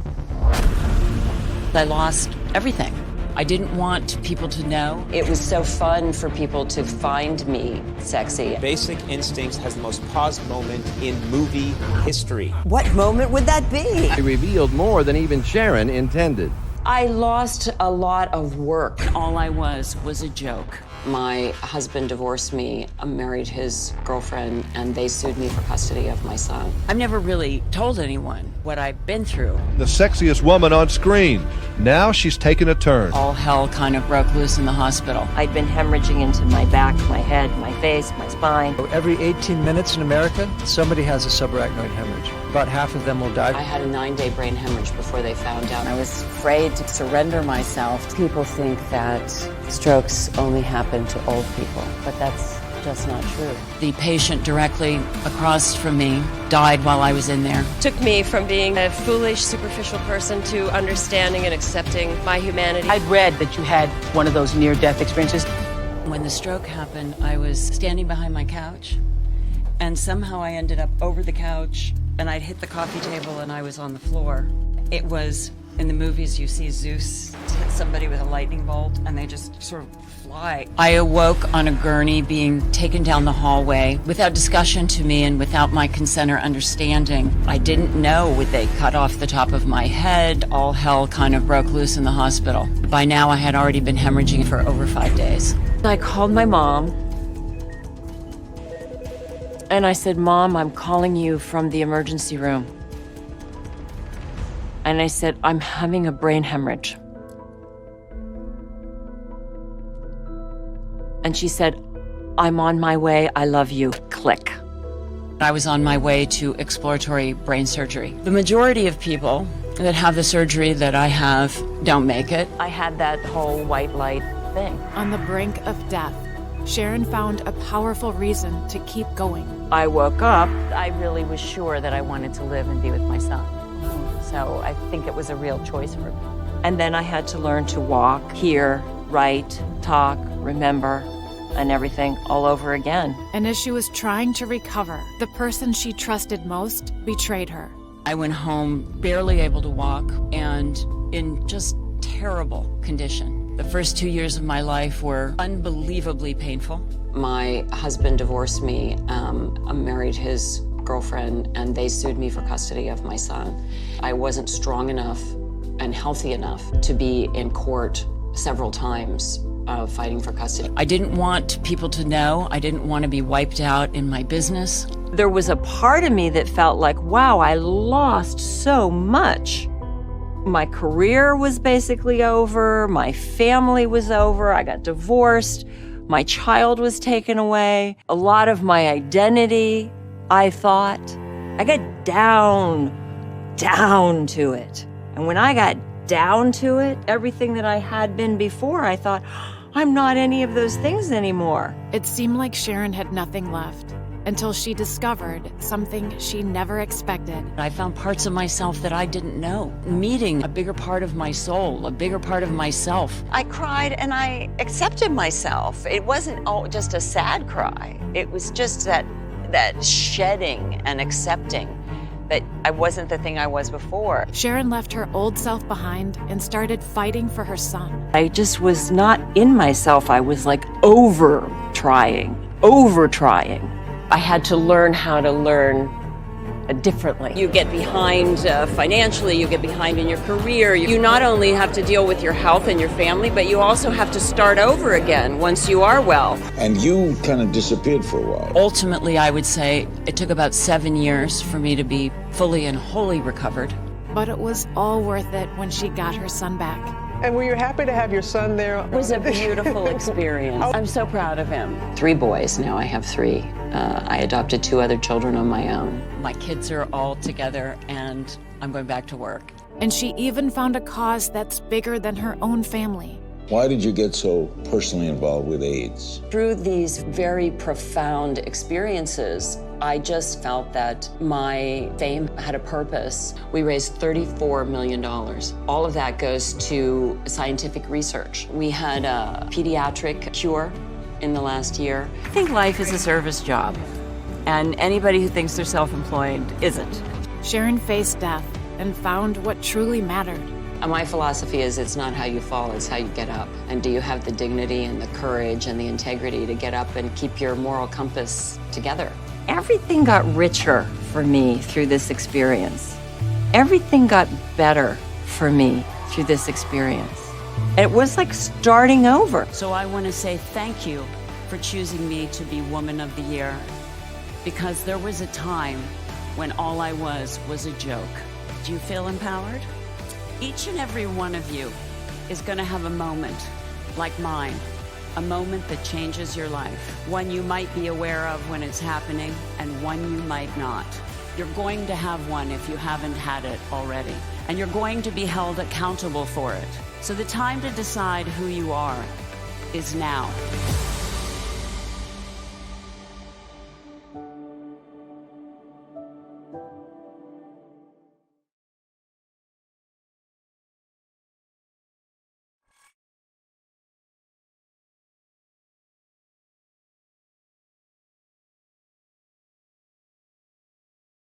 I lost everything. I didn't want people to know. It was so fun for people to find me sexy. Basic Instincts has the most paused moment in movie history. What moment would that be? It revealed more than even Sharon intended. I lost a lot of work. All I was a joke. My husband divorced me, married his girlfriend, and they sued me for custody of my son. I've never really told anyone what I've been through. The sexiest woman on screen. Now she's taken a turn. All hell kind of broke loose in the hospital. I'd been hemorrhaging into my back, my head, my face, my spine. Every 18 minutes in America, somebody has a subarachnoid hemorrhage. About half of them will die. I had a 9-day brain hemorrhage before they found out. I was afraid to surrender myself. People think that strokes only happen to old people, but that's just not true. The patient directly across from me died while I was in there. Took me from being a foolish, superficial person to understanding and accepting my humanity. I'd read that you had one of those near-death experiences. When the stroke happened, I was standing behind my couch, and somehow I ended up over the couch, and I'd hit the coffee table, and I was on the floor. It was, in the movies, you see Zeus hit somebody with a lightning bolt, and they just sort of fly. I awoke on a gurney being taken down the hallway without discussion to me and without my consent or understanding. I didn't know, would they cut off the top of my head? All hell kind of broke loose in the hospital. By now, I had already been hemorrhaging for over 5 days. I called my mom, and I said, "Mom, I'm calling you from the emergency room." And I said, "I'm having a brain hemorrhage." And she said, "I'm on my way, I love you." Click. I was on my way to exploratory brain surgery. The majority of people that have the surgery that I have don't make it. I had that whole white light thing. On the brink of death, Sharon found a powerful reason to keep going. I woke up, I really was sure that I wanted to live and be with my son. So I think it was a real choice for me. And then I had to learn to walk, hear, write, talk, remember, and everything all over again. And as she was trying to recover, the person she trusted most betrayed her. I went home barely able to walk and in just terrible condition. The first 2 years of my life were unbelievably painful. My husband divorced me, married his girlfriend, and they sued me for custody of my son. I wasn't strong enough and healthy enough to be in court several times fighting for custody. I didn't want people to know. I didn't want to be wiped out in my business. There was a part of me that felt like, wow, I lost so much. My career was basically over. My family was over. I got divorced. My child was taken away. A lot of my identity, I thought. I got down to it. And when I got down to it, everything that I had been before, I thought, I'm not any of those things anymore. It seemed like Sharon had nothing left until she discovered something she never expected. I found parts of myself that I didn't know. Meeting a bigger part of my soul, a bigger part of myself. I cried and I accepted myself. It wasn't just a sad cry. It was just that shedding and accepting that I wasn't the thing I was before. Sharon left her old self behind and started fighting for her son. I just was not in myself. I was like over trying. I had to learn how to learn differently. You get behind financially, you get behind in your career. You not only have to deal with your health and your family, but you also have to start over again once you are well. And you kind of disappeared for a while. Ultimately, I would say it took about 7 years for me to be fully and wholly recovered. But it was all worth it when she got her son back. And were you happy to have your son there? It was a beautiful experience. I'm so proud of him. 3 boys, now I have 3. I adopted 2 other children on my own. My kids are all together and I'm going back to work. And she even found a cause that's bigger than her own family. Why did you get so personally involved with AIDS? Through these very profound experiences, I just felt that my fame had a purpose. We raised $34 million. All of that goes to scientific research. We had a pediatric cure in the last year. I think life is a service job, and anybody who thinks they're self-employed isn't. Sharon faced death and found what truly mattered. My philosophy is it's not how you fall, it's how you get up. And do you have the dignity and the courage and the integrity to get up and keep your moral compass together? Everything got richer for me through this experience. Everything got better for me through this experience. It was like starting over. So I want to say thank you for choosing me to be Woman of the Year, because there was a time when all I was a joke. Do you feel empowered? Each and every one of you is going to have a moment like mine, a moment that changes your life, one you might be aware of when it's happening and one you might not. You're going to have one if you haven't had it already, and you're going to be held accountable for it. So the time to decide who you are is now.